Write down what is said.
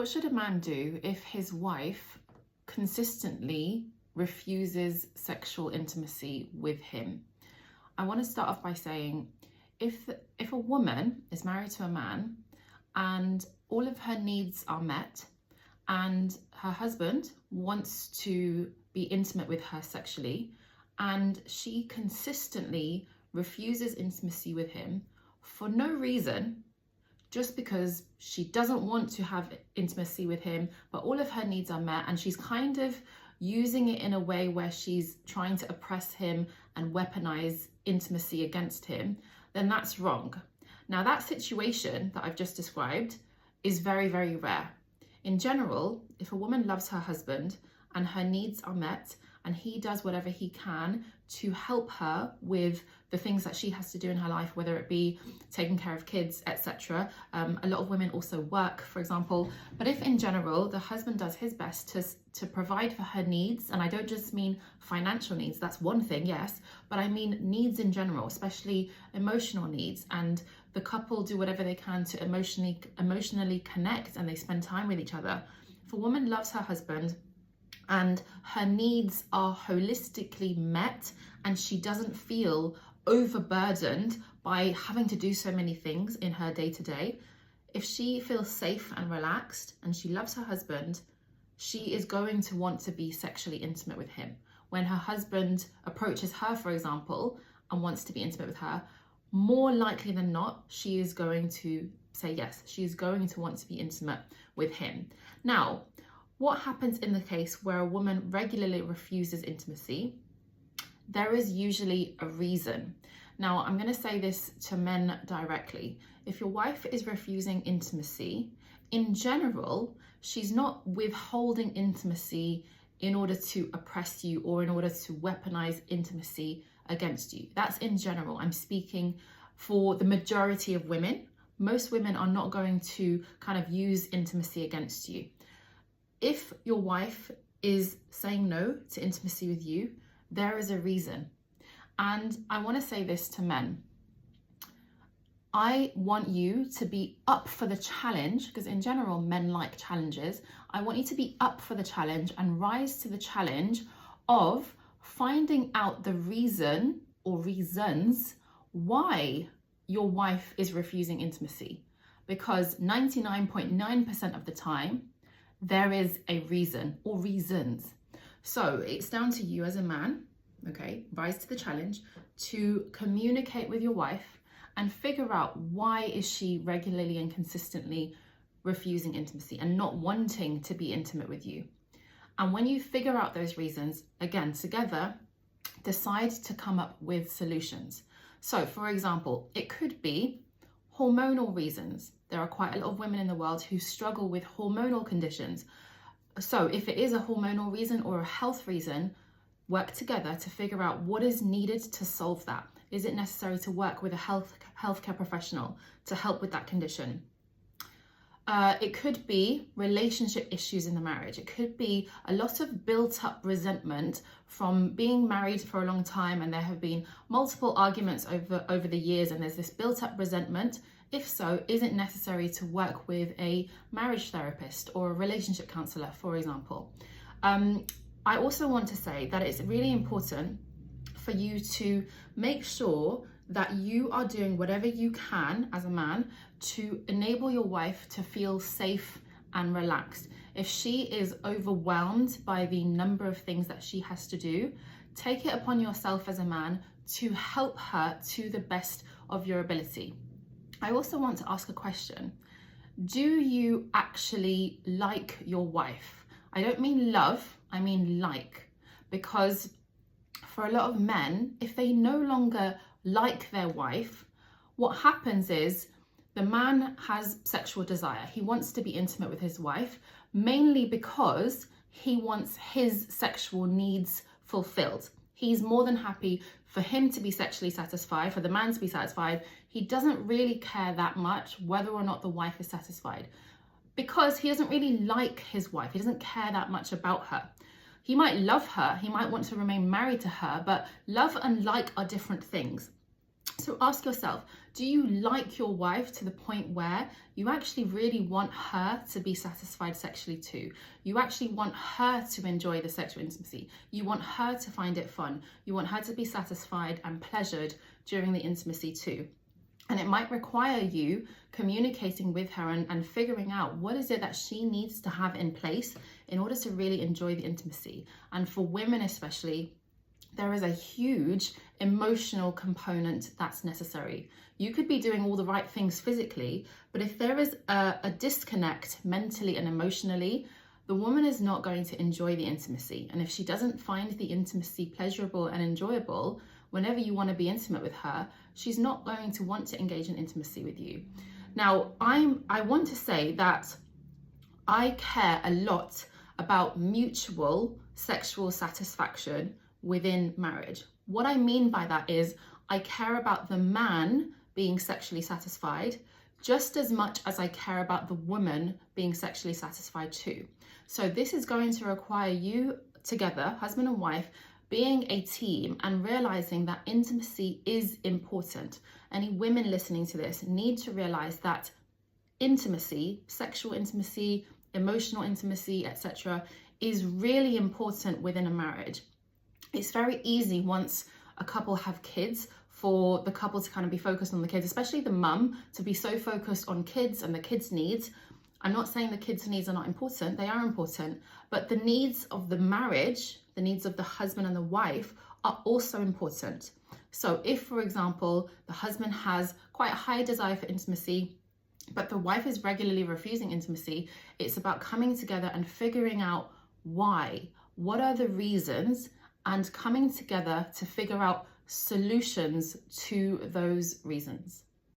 What should a man do if his wife consistently refuses sexual intimacy with him? I want to start off by saying if a woman is married to a man and all of her needs are met and her husband wants to be intimate with her sexually and she consistently refuses intimacy with him for no reason, just because she doesn't want to have intimacy with him, but all of her needs are met and she's kind of using it in a way where she's trying to oppress him and weaponize intimacy against him, then that's wrong. Now, that situation that I've just described is very, very rare. In general, if a woman loves her husband and her needs are met and he does whatever he can to help her with the things that she has to do in her life, whether it be taking care of kids, etc. A lot of women also work, for example. But if in general, the husband does his best to provide for her needs, and I don't just mean financial needs, that's one thing, yes, but I mean needs in general, especially emotional needs, and the couple do whatever they can to emotionally connect and they spend time with each other. If a woman loves her husband and her needs are holistically met and she doesn't feel overburdened by having to do so many things in her day-to-day, if she feels safe and relaxed and she loves her husband, she is going to want to be sexually intimate with him. When her husband approaches her, for example, and wants to be intimate with her, more likely than not, she is going to say yes. She is going to want to be intimate with him. Now, what happens in the case where a woman regularly refuses intimacy? There is usually a reason. Now, I'm going to say this to men directly. If your wife is refusing intimacy, in general, she's not withholding intimacy in order to oppress you or in order to weaponize intimacy against you. That's in general. I'm speaking for the majority of women. Most women are not going to kind of use intimacy against you. If your wife is saying no to intimacy with you, there is a reason. And I want to say this to men. I want you to be up for the challenge, because in general, men like challenges. I want you to be up for the challenge and rise to the challenge of finding out the reason or reasons why your wife is refusing intimacy. Because 99.9% of the time, there is a reason or reasons. So it's down to you as a man, okay, rise to the challenge to communicate with your wife and figure out why is she regularly and consistently refusing intimacy and not wanting to be intimate with you. And when you figure out those reasons, again, together, decide to come up with solutions. So for example, it could be hormonal reasons. There are quite a lot of women in the world who struggle with hormonal conditions. So if it is a hormonal reason or a health reason, work together to figure out what is needed to solve that. Is it necessary to work with a healthcare professional to help with that condition? It could be relationship issues in the marriage. It could be a lot of built up resentment from being married for a long time and there have been multiple arguments over the years and there's this built up resentment. If so, is it necessary to work with a marriage therapist or a relationship counselor, for example? I also want to say that it's really important for you to make sure that you are doing whatever you can as a man to enable your wife to feel safe and relaxed. If she is overwhelmed by the number of things that she has to do, take it upon yourself as a man to help her to the best of your ability. I also want to ask a question. Do you actually like your wife? I don't mean love, I mean like, because for a lot of men, if they no longer like their wife, what happens is the man has sexual desire. He wants to be intimate with his wife, mainly because he wants his sexual needs fulfilled. He's more than happy for him to be sexually satisfied, for the man to be satisfied. He doesn't really care that much whether or not the wife is satisfied because he doesn't really like his wife. He doesn't care that much about her. He might love her, he might want to remain married to her, but love and like are different things. So ask yourself, do you like your wife to the point where you actually really want her to be satisfied sexually too? You actually want her to enjoy the sexual intimacy. You want her to find it fun. You want her to be satisfied and pleasured during the intimacy too. And it might require you communicating with her and figuring out what is it that she needs to have in place in order to really enjoy the intimacy. And for women especially, there is a huge emotional component that's necessary. You could be doing all the right things physically, but if there is a disconnect mentally and emotionally, the woman is not going to enjoy the intimacy. And if she doesn't find the intimacy pleasurable and enjoyable, whenever you want to be intimate with her, she's not going to want to engage in intimacy with you. Now, I want to say that I care a lot about mutual sexual satisfaction within marriage. What I mean by that is I care about the man being sexually satisfied just as much as I care about the woman being sexually satisfied too. So this is going to require you together, husband and wife, being a team and realizing that intimacy is important. Any women listening to this need to realize that intimacy, sexual intimacy, emotional intimacy, etc., is really important within a marriage. It's very easy once a couple have kids for the couple to kind of be focused on the kids, especially the mum to be so focused on kids and the kids' needs. I'm not saying the kids' needs are not important, they are important, but the needs of the marriage, the needs of the husband and the wife are also important. So if, for example, the husband has quite a high desire for intimacy, but the wife is regularly refusing intimacy, it's about coming together and figuring out why. What are the reasons? And coming together to figure out solutions to those reasons.